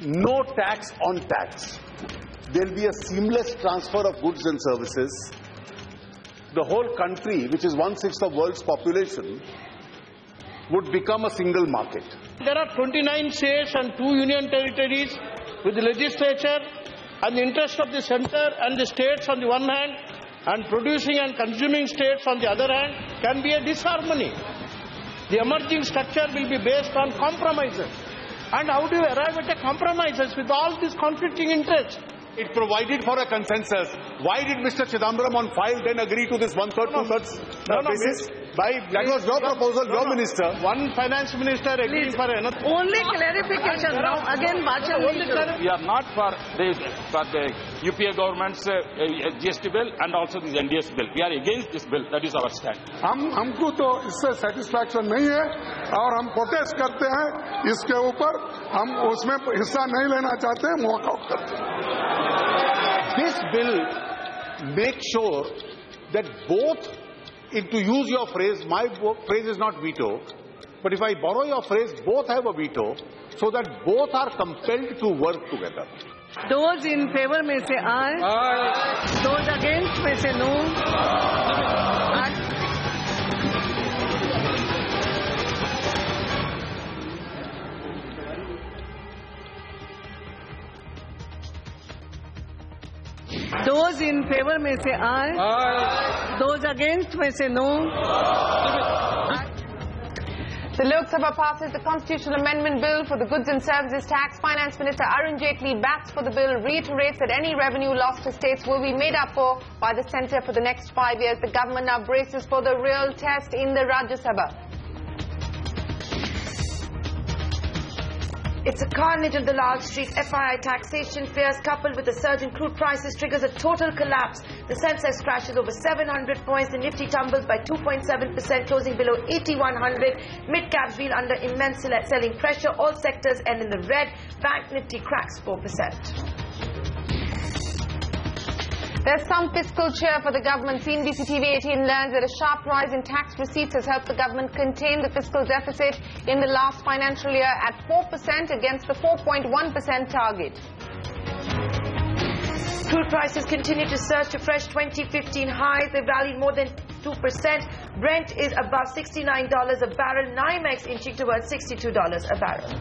no tax on tax. There will be a seamless transfer of goods and services. The whole country, which is 1/6 of the world's population, would become a single market. There are 29 states and 2 union territories with the legislature and the interest of the centre and the states on the one hand and producing and consuming states on the other hand can be a disharmony. The emerging structure will be based on compromises. And how do you arrive at a compromises with all these conflicting interests? It provided for a consensus. Why did Mr. Chidambaram on file then agree to this 1/3, 2/3 basis? That was your proposal, your minister. One finance minister agreeing for another. Only clarification now. Again, we are not for the UPA government's GST bill and also the NDS bill. We are against this bill. That is our stand. हमको तो इससे satisfaction नहीं है और हम protest करते हैं इसके ऊपर. हम उसमें हिस्सा नहीं लेना चाहते हैं, वॉकआउट करते हैं. This bill makes sure that both, to use your phrase, my phrase is not veto, but if I borrow your phrase, both have a veto, so that both are compelled to work together. Those in favor may say aye. Aye. Those against may say no. Those in favor may say aye. Aye. Those against may say no. The Lok Sabha passes the constitutional amendment bill for the goods and services tax. Finance Minister Arun Jaitley backs for the bill, reiterates that any revenue lost to states will be made up for by the centre for the next 5 years. The government now braces for the real test in the Rajya Sabha. It's a carnage on the Lal Street. FII taxation fears coupled with a surge in crude prices triggers a total collapse. The Sensex crashes over 700 points. The Nifty tumbles by 2.7%, closing below 8100. Mid-caps reel under immense selling pressure. All sectors end in the red. Bank Nifty cracks 4%. There's some fiscal cheer for the government. CNBC TV 18 learns that a sharp rise in tax receipts has helped the government contain the fiscal deficit in the last financial year at 4% against the 4.1% target. Crude prices continue to surge to fresh 2015 highs. They rallied more than 2%. Brent is above $69 a barrel. NYMEX inching towards $62 a barrel.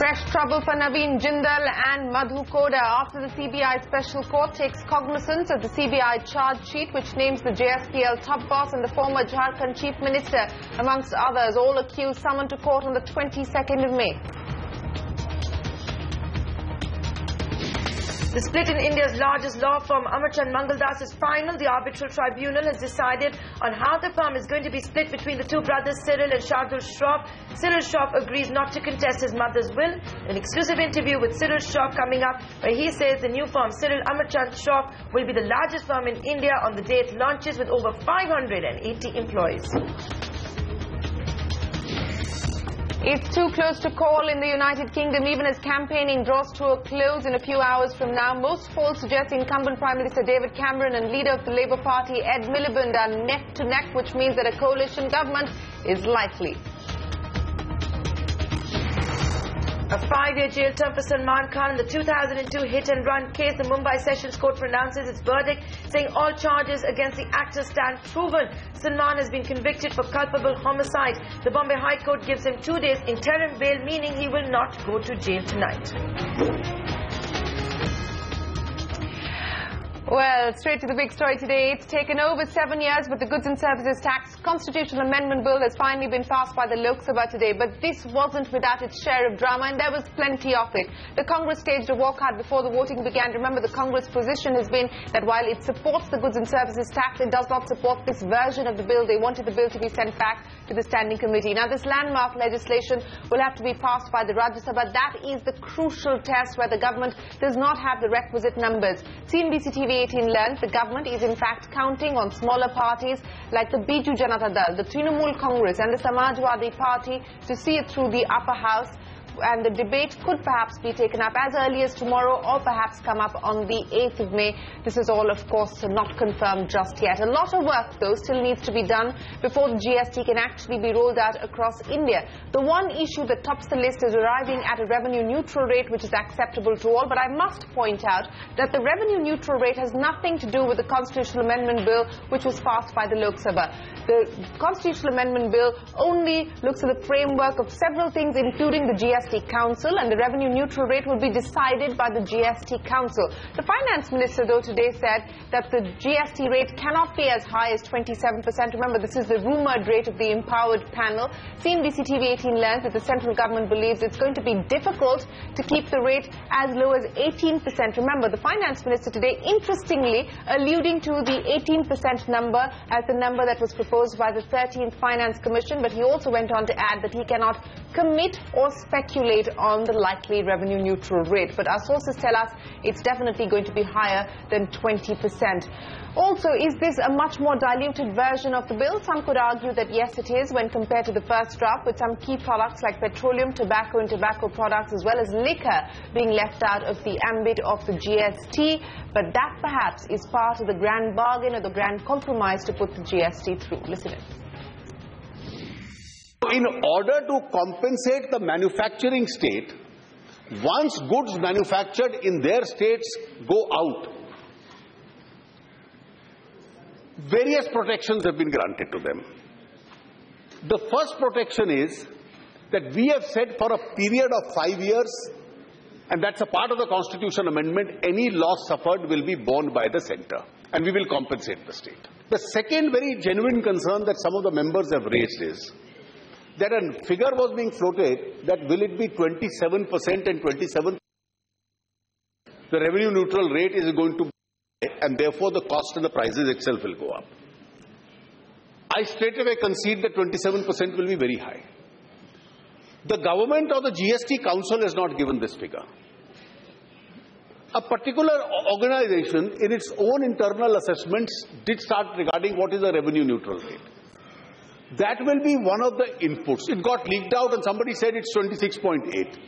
Fresh trouble for Naveen Jindal and Madhu Koda after the CBI Special Court takes cognizance of the CBI charge sheet which names the JSPL top boss and the former Jharkhand Chief Minister, amongst others, all accused summoned to court on the 22nd of May. The split in India's largest law firm, Amarchand Mangaldas, is final. The arbitral tribunal has decided on how the firm is going to be split between the two brothers, Cyril and Shardul Shroff. Cyril Shroff agrees not to contest his mother's will. An exclusive interview with Cyril Shroff coming up, where he says the new firm, Cyril Amarchand Shroff, will be the largest firm in India on the day it launches with over 580 employees. It's too close to call in the United Kingdom, even as campaigning draws to a close in a few hours from now. Most polls suggest incumbent Prime Minister David Cameron and leader of the Labour Party, Ed Miliband, are neck to neck, which means that a coalition government is likely. A 5-year jail term for Salman Khan in the 2002 hit-and-run case. The Mumbai Sessions Court pronounces its verdict, saying all charges against the actor stand proven. Salman has been convicted for culpable homicide. The Bombay High Court gives him 2 days interim bail, meaning he will not go to jail tonight. Well, straight to the big story today. It's taken over 7 years, but the Goods and Services Tax Constitutional Amendment Bill has finally been passed by the Lok Sabha today. But this wasn't without its share of drama, and there was plenty of it. The Congress staged a walkout before the voting began. Remember, the Congress position has been that while it supports the Goods and Services Tax, it does not support this version of the bill. They wanted the bill to be sent back to the Standing Committee. Now, this landmark legislation will have to be passed by the Rajya Sabha. That is the crucial test where the government does not have the requisite numbers. CNBC TV 18 learned the government is in fact counting on smaller parties like the Biju Janata Dal, the Trinamool Congress and the Samajwadi Party to see it through the upper house. and the debate could perhaps be taken up as early as tomorrow or perhaps come up on the 8th of May. This is all, of course, not confirmed just yet. A lot of work, though, still needs to be done before the GST can actually be rolled out across India. The one issue that tops the list is arriving at a revenue neutral rate which is acceptable to all. But I must point out that the revenue neutral rate has nothing to do with the Constitutional Amendment Bill which was passed by the Lok Sabha. The Constitutional Amendment Bill only looks at the framework of several things, including the GST Council, and the revenue neutral rate will be decided by the GST Council. The Finance Minister, though, today said that the GST rate cannot be as high as 27%. Remember, this is the rumoured rate of the empowered panel. CNBC TV 18 learns that the central government believes it's going to be difficult to keep the rate as low as 18%. Remember, the Finance Minister today, interestingly, alluding to the 18% number as the number that was proposed by the 13th Finance Commission, but he also went on to add that he cannot commit or speculate on the likely revenue neutral rate. But our sources tell us it's definitely going to be higher than 20%. Also, is this a much more diluted version of the bill? Some could argue that yes, it is when compared to the first draft, with some key products like petroleum, tobacco and tobacco products as well as liquor being left out of the ambit of the GST. But that perhaps is part of the grand bargain or the grand compromise to put the GST through. Listen in. In order to compensate the manufacturing state, once goods manufactured in their states go out, various protections have been granted to them. The first protection is that we have said for a period of 5 years, and that's a part of the Constitution amendment, any loss suffered will be borne by the centre, and we will compensate the state. The second very genuine concern that some of the members have raised is that a figure was being floated that will it be 27% and 27%. The revenue neutral rate is going to be, and therefore the cost and the prices itself will go up. I straight away concede that 27% will be very high. The government or the GST Council has not given this figure. A particular organization in its own internal assessments did start regarding what is the revenue neutral rate. That will be one of the inputs. It got leaked out and somebody said it's 26.8.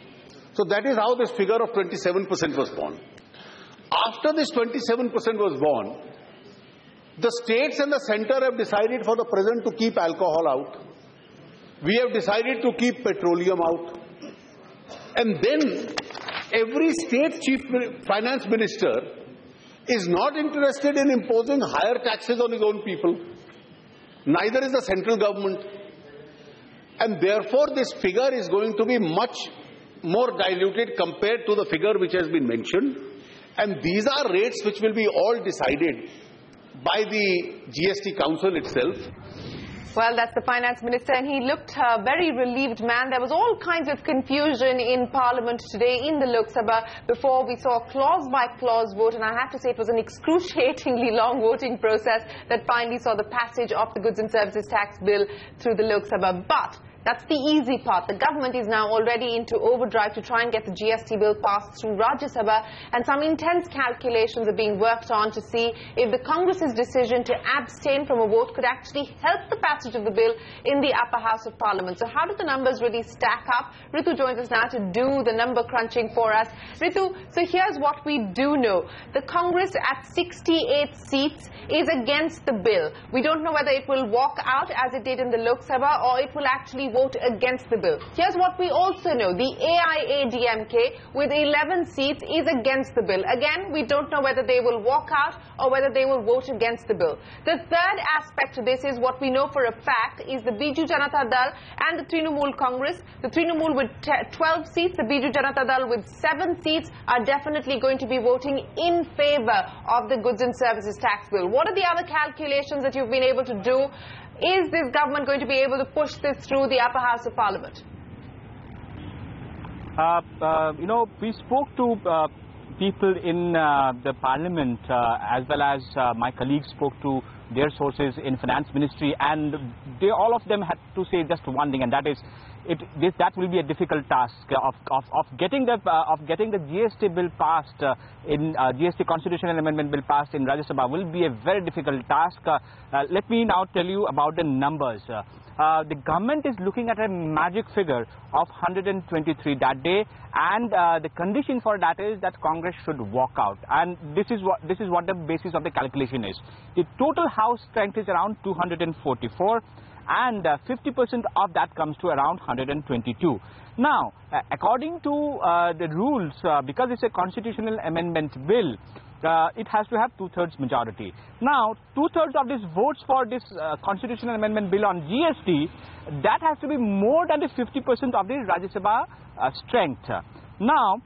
So that is how this figure of 27% was born. After this 27% was born, the states and the centre have decided for the present to keep alcohol out. We have decided to keep petroleum out. And then every state chief finance minister is not interested in imposing higher taxes on his own people. Neither is the central government. And therefore this figure is going to be much more diluted compared to the figure which has been mentioned. And these are rates which will be all decided by the GST Council itself. Well, that's the Finance Minister, and he looked a very relieved man. There was all kinds of confusion in Parliament today in the Lok Sabha before we saw a clause-by-clause vote, and I have to say it was an excruciatingly long voting process that finally saw the passage of the Goods and Services Tax Bill through the Lok Sabha. But that's the easy part. The government is now already into overdrive to try and get the GST bill passed through Rajya Sabha, and some intense calculations are being worked on to see if the Congress's decision to abstain from a vote could actually help the passage of the bill in the upper house of Parliament. So how do the numbers really stack up? Ritu joins us now to do the number crunching for us. Ritu, so here's what we do know. The Congress at 68 seats is against the bill. We don't know whether it will walk out as it did in the Lok Sabha or it will actually vote against the bill. Here's what we also know. The AIADMK with 11 seats is against the bill. Again, we don't know whether they will walk out or whether they will vote against the bill. The third aspect to this is what we know for a fact is the Biju Janata Dal and the Trinamool Congress. The Trinamool with 12 seats, the Biju Janata Dal with 7 seats are definitely going to be voting in favour of the Goods and Services Tax Bill. What are the other calculations that you've been able to do? Is this government going to be able to push this through the upper house of Parliament? We spoke to people in the Parliament as well as my colleagues spoke to their sources in Finance Ministry, and all of them had to say just one thing, and that is that will be a difficult task of getting the GST bill passed in GST Constitutional Amendment Bill passed in Rajya Sabha will be a very difficult task. Let me now tell you about the numbers. the government is looking at a magic figure of 123 that day, and the condition for that is that Congress should walk out. And this is what the basis of the calculation is. The total House strength is around 244, and 50% of that comes to around 122. Now, according to the rules, because it's a constitutional amendment bill, it has to have 2/3 majority. Now, 2/3 of these votes for this constitutional amendment bill on GST, that has to be more than the 50% of the Rajya Sabha strength. Now,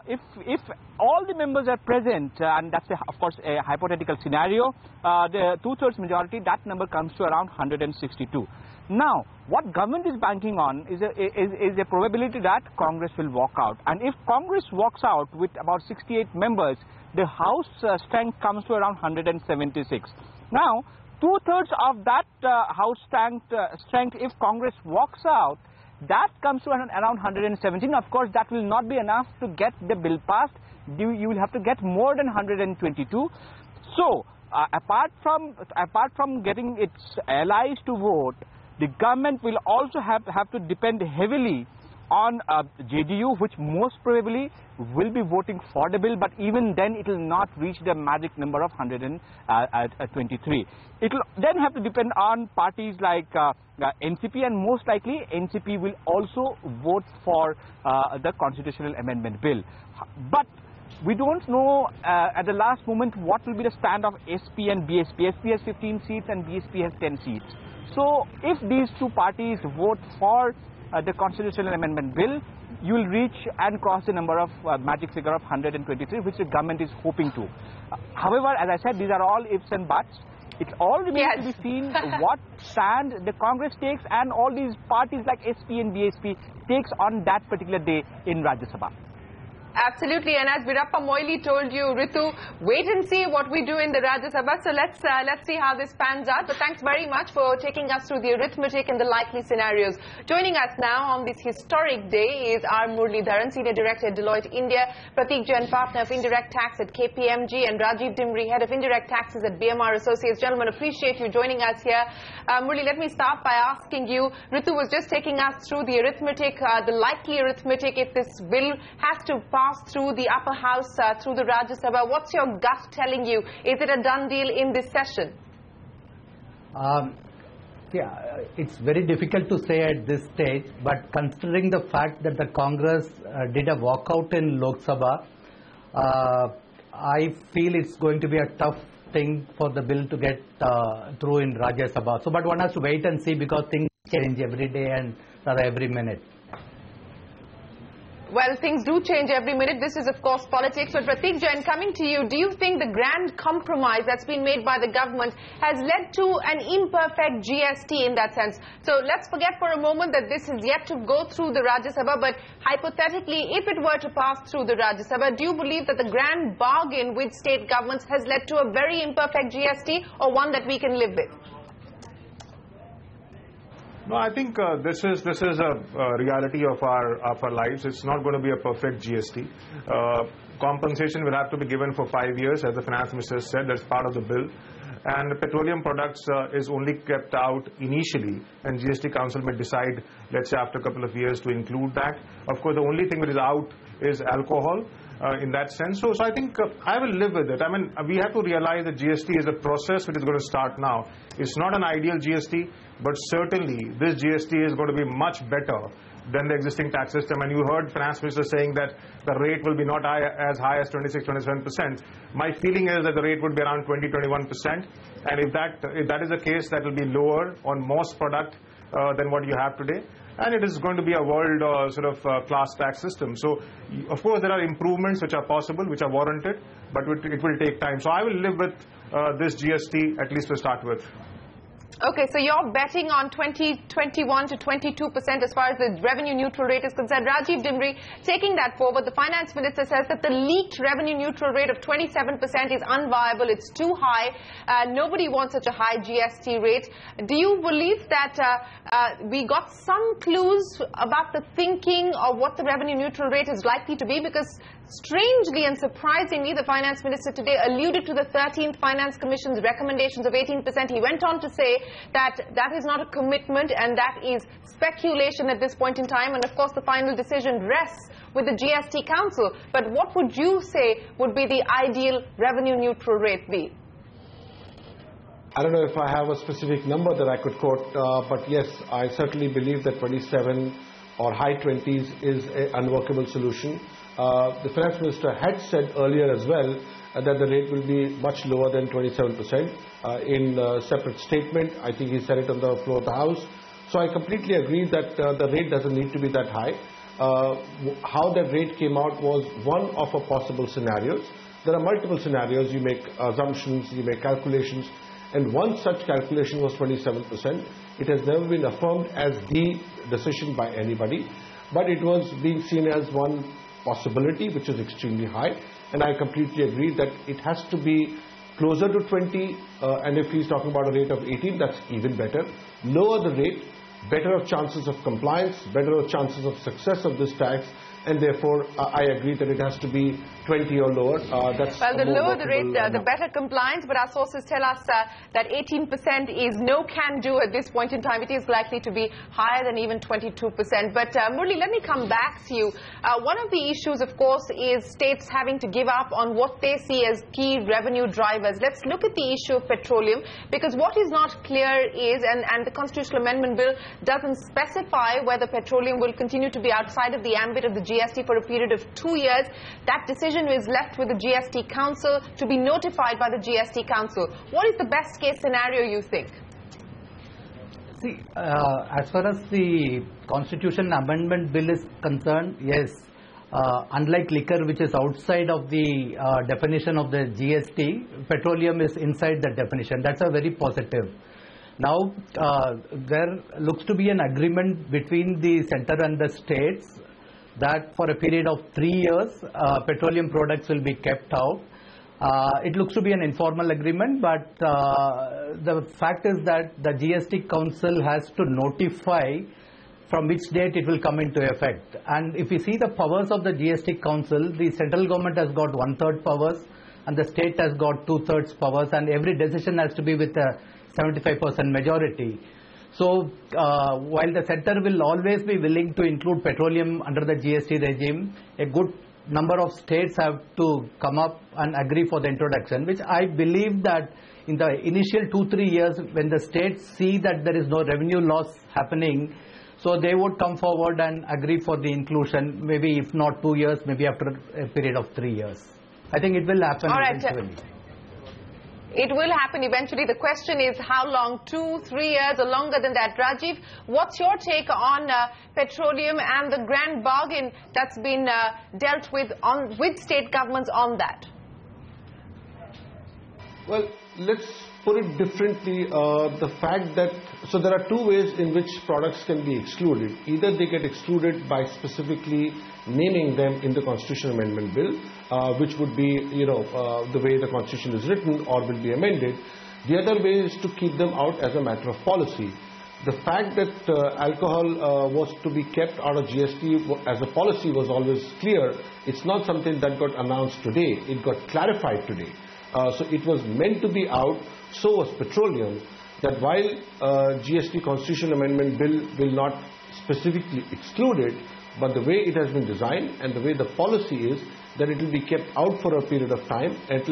if all the members are present, and that's of course a hypothetical scenario, the 2/3 majority, that number comes to around 162. Now, what government is banking on is a probability that Congress will walk out. And if Congress walks out with about 68 members, the House strength comes to around 176. Now, 2/3 of that House strength, if Congress walks out, that comes to around 117. Of course, that will not be enough to get the bill passed. You will have to get more than 122. So, apart from getting its allies to vote, the government will also have to depend heavily on JDU, which most probably will be voting for the bill, but even then it will not reach the magic number of 123. It will then have to depend on parties like NCP, and most likely NCP will also vote for the constitutional amendment bill. But we don't know at the last moment what will be the stand of SP and BSP. SP has 15 seats and BSP has 10 seats. So if these two parties vote for the constitutional amendment bill, you will reach and cross the number of magic figure of 123, which the government is hoping to. However, as I said, these are all ifs and buts. It all remains to be seen what stand the Congress takes and all these parties like SP and BSP takes on that particular day in Rajya Sabha. Absolutely, and as Virappa Moily told you, Ritu, wait and see what we do in the Rajya Sabha. So let's see how this pans out. But thanks very much for taking us through the arithmetic and the likely scenarios. Joining us now on this historic day is R. Muralidharan, Senior Director at Deloitte India, Prateek Jain, Partner of Indirect Tax at KPMG, and Rajiv Dimri, Head of Indirect Taxes at BMR Associates. Gentlemen, appreciate you joining us here. Murali, let me start by asking you, Ritu was just taking us through the arithmetic, the likely arithmetic if this bill has to pass through the upper house, through the Rajya Sabha. What's your gut telling you? Is it a done deal in this session? Yeah, it's very difficult to say at this stage, but considering the fact that the Congress did a walkout in Lok Sabha, I feel it's going to be a tough thing for the bill to get through in Rajya Sabha. So, but one has to wait and see because things change every day and every minute. Well, things do change every minute. This is, of course, politics. But Prateek Jain, coming to you, do you think the grand compromise that's been made by the government has led to an imperfect GST in that sense? So let's forget for a moment that this is yet to go through the Rajya Sabha. But hypothetically, if it were to pass through the Rajya Sabha, do you believe that the grand bargain with state governments has led to a very imperfect GST or one that we can live with? No, I think this is a reality of our lives. It's not going to be a perfect GST. Compensation will have to be given for 5 years, as the finance minister said. That's part of the bill. And petroleum products is only kept out initially, and GST Council may decide, let's say, after a couple of years to include that. Of course, the only thing that is out is alcohol. In that sense. So I think I will live with it. I mean, we have to realize that GST is a process which is going to start now. It's not an ideal GST, but certainly this GST is going to be much better than the existing tax system. And you heard Finance Minister saying that the rate will be not as high as 26-27%. My feeling is that the rate would be around 20-21%. And if that is the case, that will be lower on most product than what you have today. And it is going to be a world class tax system. So, of course, there are improvements which are possible, which are warranted, but it will take time. So I will live with this GST, at least to start with. Okay, so you're betting on 21 to 22% as far as the revenue neutral rate is concerned. Rajiv Dimri, taking that forward, the finance minister says that the leaked revenue neutral rate of 27% is unviable. It's too high. Nobody wants such a high GST rate. Do you believe that we got some clues about the thinking of what the revenue neutral rate is likely to be? Because strangely and surprisingly, the Finance Minister today alluded to the 13th Finance Commission's recommendations of 18%. He went on to say that that is not a commitment and that is speculation at this point in time. And of course, the final decision rests with the GST Council. But what would you say would be the ideal revenue neutral rate be? I don't know if I have a specific number that I could quote, but yes, I certainly believe that 27 or high 20s is an unworkable solution. The Finance Minister had said earlier as well that the rate will be much lower than 27% in a separate statement. I think he said it on the floor of the House. So I completely agree that the rate doesn't need to be that high. How that rate came out was one of a possible scenarios. There are multiple scenarios. You make assumptions, you make calculations. And one such calculation was 27%. It has never been affirmed as the decision by anybody, but it was being seen as one possibility, which is extremely high. And I completely agree that it has to be closer to 20, and if he's talking about a rate of 18, that's even better. Lower the rate, better chances of compliance, better chances of success of this tax, and therefore I agree that it has to be 20 or lower. That's well, the lower the rate, the better compliance, but our sources tell us that 18% is no can do at this point in time. It is likely to be higher than even 22%. But Murli, let me come back to you. One of the issues, of course, is states having to give up on what they see as key revenue drivers. Let's look at the issue of petroleum, because what is not clear is, and the Constitutional Amendment Bill doesn't specify whether petroleum will continue to be outside of the ambit of the GST for a period of 2 years. That decision is left with the GST Council to be notified by the GST Council. What is the best case scenario, you think? See, as far as the Constitution Amendment Bill is concerned, yes, unlike liquor, which is outside of the definition of the GST, petroleum is inside the definition. That's a very positive. Now, there looks to be an agreement between the centre and the states that for a period of 3 years, petroleum products will be kept out. It looks to be an informal agreement, but the fact is that the GST Council has to notify from which date it will come into effect. And if you see the powers of the GST Council, the central government has got 1/3 powers and the state has got 2/3 powers, and every decision has to be with a 75% majority. So while the centre will always be willing to include petroleum under the GST regime, a good number of states have to come up and agree for the introduction, which I believe that in the initial 2-3 years, when the states see that there is no revenue loss happening, so they would come forward and agree for the inclusion, maybe if not 2 years, maybe after a period of 3 years. I think it will happen eventually. It will happen eventually. The question is how long, 2-3 years or longer than that. Rajiv, what's your take on petroleum and the grand bargain that's been dealt with state governments on that? Well, let's put it differently. The fact that, so there are two ways in which products can be excluded. Either they get excluded by specifically naming them in the Constitutional Amendment Bill, which would be, the way the Constitution is written or will be amended. The other way is to keep them out as a matter of policy. The fact that alcohol was to be kept out of GST as a policy was always clear. It's not something that got announced today. It got clarified today. So it was meant to be out, so was petroleum, that while GST Constitutional Amendment Bill will not specifically exclude it, but the way it has been designed and the way the policy is that it will be kept out for a period of time, and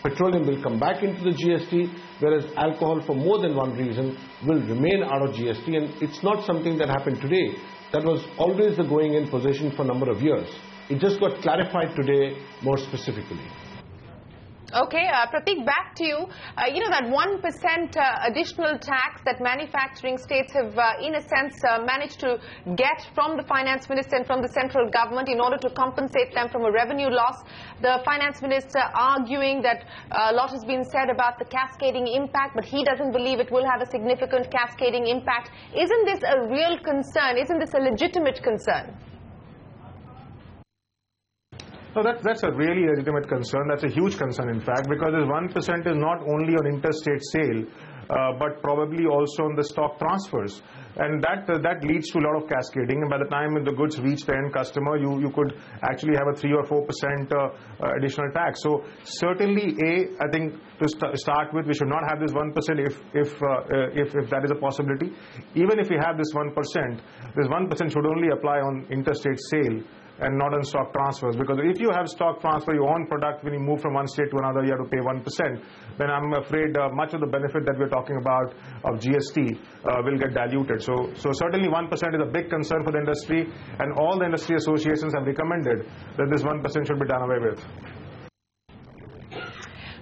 petroleum will come back into the GST, whereas alcohol for more than one reason will remain out of GST. And it's not something that happened today. That was always the going in position for a number of years. It just got clarified today more specifically. Okay, Pratik, back to you. That 1% additional tax that manufacturing states have, in a sense, managed to get from the finance minister and from the central government in order to compensate them from a revenue loss. The finance minister arguing that a lot has been said about the cascading impact, but he doesn't believe it will have a significant cascading impact. Isn't this a real concern? Isn't this a legitimate concern? No, that's a really legitimate concern. That's a huge concern, in fact, because this 1% is not only on interstate sale, but probably also on the stock transfers. And that leads to a lot of cascading. And by the time the goods reach the end customer, you could actually have a 3 or 4% additional tax. So certainly, I think to start with, we should not have this 1% if that is a possibility. Even if we have this 1%, this 1% should only apply on interstate sale and not on stock transfers, because if you have stock transfer, your own product, when you move from one state to another, you have to pay 1%, then I'm afraid much of the benefit that we're talking about of GST will get diluted. So certainly 1% is a big concern for the industry, and all the industry associations have recommended that this 1% should be done away with.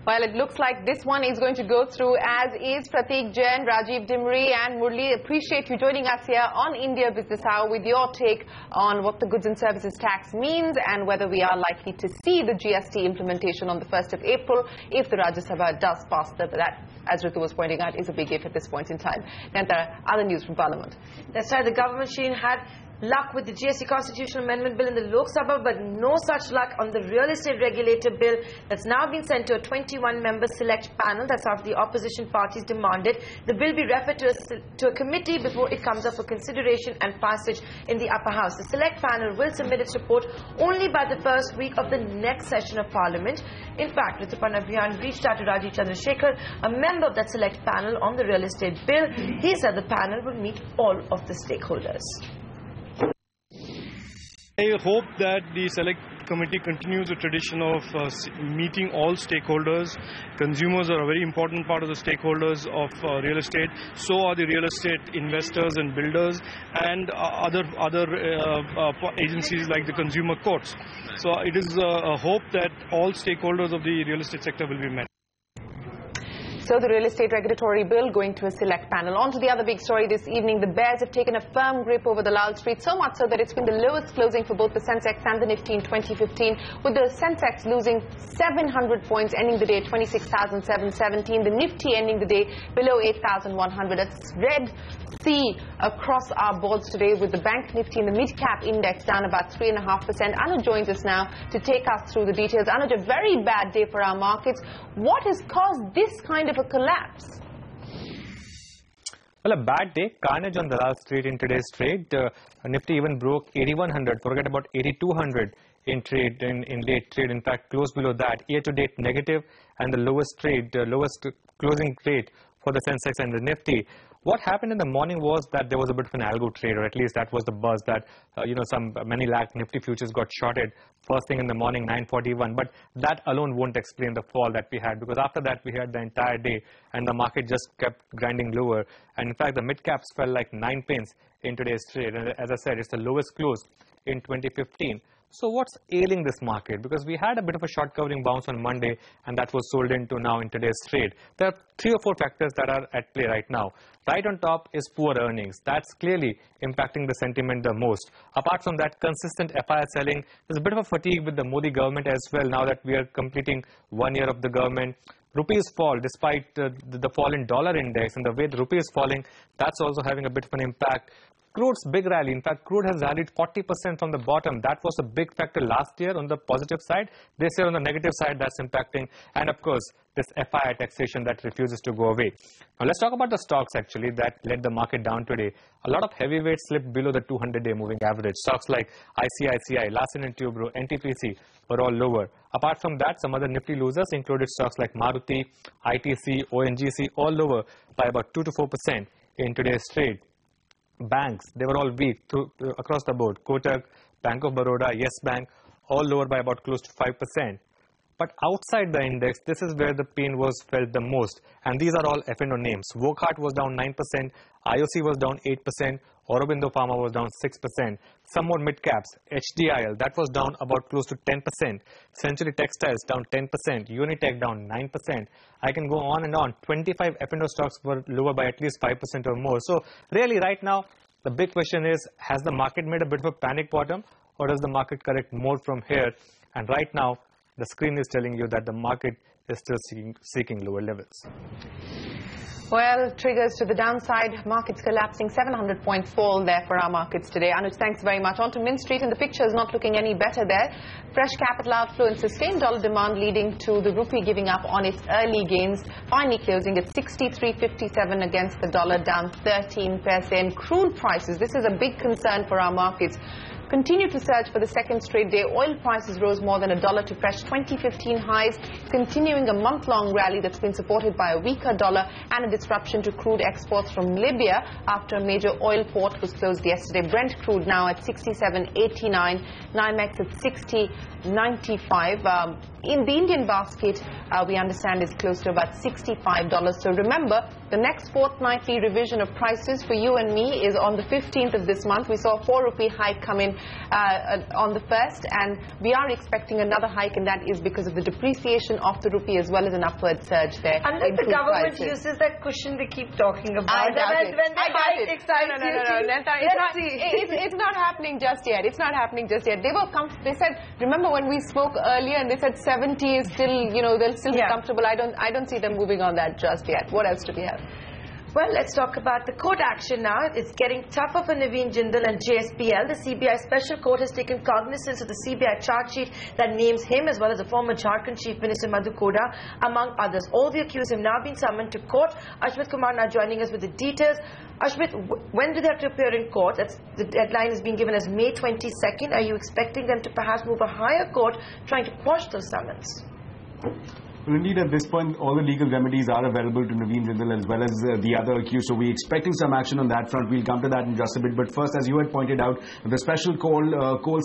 Well, it looks like this one is going to go through, as is Prateek Jain, Rajiv Dimri and Murli. Appreciate you joining us here on India Business Hour with your take on what the goods and services tax means and whether we are likely to see the GST implementation on the 1st of April if the Rajya Sabha does pass that. As Ritu was pointing out, is a big if at this point in time. Then there are other news from Parliament. That's right. The government machine had luck with the GST Constitutional Amendment Bill in the Lok Sabha, but no such luck on the Real Estate Regulator Bill that's now been sent to a 21-member select panel. That's after the opposition parties demanded the bill be referred to a committee before it comes up for consideration and passage in the upper house. The select panel will submit its report only by the first week of the next session of Parliament. In fact, Rituparna Abhiyan reached out to Rajiv Chandrasekhar, a member of that select panel on the real estate bill. He said the panel will meet all of the stakeholders. I hope that the Select Committee continues a tradition of meeting all stakeholders. Consumers are a very important part of the stakeholders of real estate. So are the real estate investors and builders and other agencies like the consumer courts. So it is a hope that all stakeholders of the real estate sector will be met. So the Real Estate Regulatory Bill going to a select panel. On to the other big story this evening. The bears have taken a firm grip over the Lal Street, so much so that it's been the lowest closing for both the Sensex and the Nifty in 2015, with the Sensex losing 700 points, ending the day at 26,717. The Nifty ending the day below 8,100. It's red sea across our boards today, with the Bank Nifty and the mid-cap index down about 3.5%. Anuj joins us now to take us through the details. Anuj, a very bad day for our markets. What has caused this kind of a collapse? Well, a bad day. Carnage on the Lal Street in today's trade. Nifty even broke 8,100. Forget about 8,200 in trade, in late trade. In fact, closed below that. Year-to-date negative, and the lowest closing rate for the Sensex and the Nifty. What happened in the morning was that there was a bit of an algo trade, or at least that was the buzz, that many lakh Nifty futures got shorted first thing in the morning, 9:41. But that alone won't explain the fall that we had, because after that we had the entire day and the market just kept grinding lower. And in fact, the mid caps fell like 9 pence in today's trade. And as I said, it's the lowest close in 2015. So what's ailing this market? Because we had a bit of a short covering bounce on Monday, and that was sold into now in today's trade. There are 3 or 4 factors that are at play right now. Right on top is poor earnings. That's clearly impacting the sentiment the most. Apart from that, consistent FII selling. There's a bit of a fatigue with the Modi government as well, now that we are completing 1 year of the government. Rupees fall despite the fall in dollar index, and the way the rupee is falling, that's also having a bit of an impact. Crude's big rally. In fact, crude has rallied 40% from the bottom. That was a big factor last year on the positive side. This year on the negative side, that's impacting. And of course, this FII taxation that refuses to go away. Now let's talk about the stocks actually that led the market down today. A lot of heavyweights slipped below the 200-day moving average. Stocks like ICICI, Larsen & Toubro, NTPC were all lower. Apart from that, some other nifty losers included stocks like Maruti, ITC, ONGC, all lower by about 2 to 4% in today's trade. Banks, they were all weak across the board. Kotak, Bank of Baroda, Yes Bank, all lower by about close to 5%. But outside the index, this is where the pain was felt the most. And these are all F&O names. Wockhardt was down 9%, IOC was down 8%, Aurobindo Pharma was down 6%. Some more mid-caps, HDIL, that was down about close to 10%. Century Textiles down 10%, Unitech down 9%. I can go on and on. 25 F&O stocks were lower by at least 5% or more. So really right now, the big question is, has the market made a bit of a panic bottom, or does the market correct more from here? And right now, the screen is telling you that the market is still seeking lower levels. Well, triggers to the downside, markets collapsing, 700-point fall there for our markets today. Anuj, thanks very much. On to Mint Street, and the picture is not looking any better there. Fresh capital outflow and sustained dollar demand leading to the rupee giving up on its early gains, finally closing at 63.57 against the dollar, down 13%. And crude prices, this is a big concern for our markets, continue to surge for the second straight day. Oil prices rose more than $1 to fresh 2015 highs, continuing a month-long rally that's been supported by a weaker dollar and a disruption to crude exports from Libya after a major oil port was closed yesterday. Brent crude now at 67.89, NYMEX at 60.95. In the Indian basket, we understand is close to about $65. So remember, the next fortnightly revision of prices for you and me is on the 15th of this month. We saw a 4 rupee hike come in on the 1st, and we are expecting another hike, and that is because of the depreciation of the rupee as well as an upward surge there. Unlike the government uses that cushion they keep talking about. I doubt it. When they hike, excites No. It's not happening just yet. It's not happening just yet. They said, remember when we spoke earlier and they said 70 is still, they'll still be comfortable. I don't see them moving on that just yet. What else do we have? Well, let's talk about the court action now. It's getting tougher for Naveen Jindal and JSPL. The CBI Special Court has taken cognizance of the CBI charge sheet that names him as well as the former Jharkhand Chief Minister Madhu Koda, among others. All the accused have now been summoned to court. Ashmit Kumar now joining us with the details. Ashmit, when do they have to appear in court? The deadline is being given as May 22nd. Are you expecting them to perhaps move a higher court trying to quash those summons? Well, indeed, at this point, all the legal remedies are available to Naveen Jindal as well as the other accused. So we're expecting some action on that front. We'll come to that in just a bit. But first, as you had pointed out, the special coal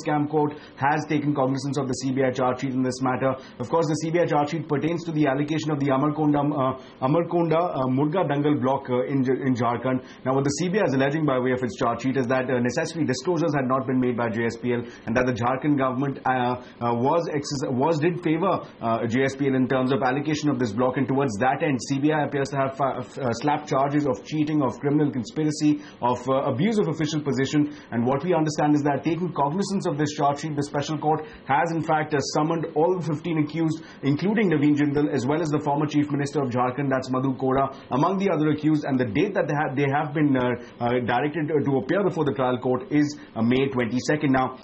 scam court has taken cognizance of the CBI charge sheet in this matter. Of course, the CBI charge sheet pertains to the allocation of the Amarkonda Murga Dangal block in Jharkhand. Now, what the CBI is alleging by way of its charge sheet is that necessary disclosures had not been made by JSPL, and that the Jharkhand government did favor JSPL in terms of allocation of this block, and towards that end CBI appears to have slapped charges of cheating, of criminal conspiracy, of abuse of official position. And what we understand is that taking cognizance of this charge sheet, the special court has in fact summoned all the 15 accused, including Naveen Jindal as well as the former Chief Minister of Jharkhand, that's Madhu Koda, among the other accused, and the date that they have been directed to appear before the trial court is May 22nd. Now,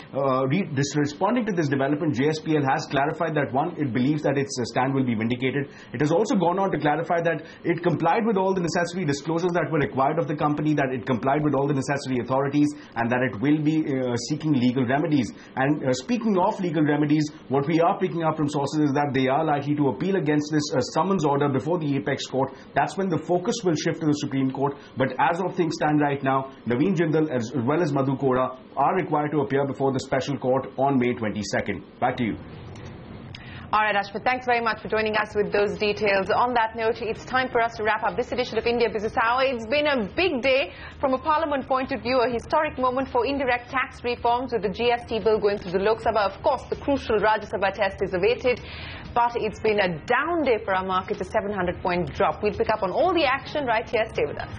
responding to this development, JSPL has clarified that one, it believes that its stand will be vindicated. It has also gone on to clarify that it complied with all the necessary disclosures that were required of the company, that it complied with all the necessary authorities, and that it will be seeking legal remedies. And speaking of legal remedies, what we are picking up from sources is that they are likely to appeal against this summons order before the Apex Court. That's when the focus will shift to the Supreme Court. But as of things stand right now, Naveen Jindal as well as Madhu Koda are required to appear before the special court on May 22nd. Back to you. All right, Ashmit, thanks very much for joining us with those details. On that note, it's time for us to wrap up this edition of India Business Hour. It's been a big day from a Parliament point of view, a historic moment for indirect tax reforms with the GST bill going through the Lok Sabha. Of course, the crucial Rajya Sabha test is awaited, but it's been a down day for our market, a 700-point drop. We'll pick up on all the action right here. Stay with us.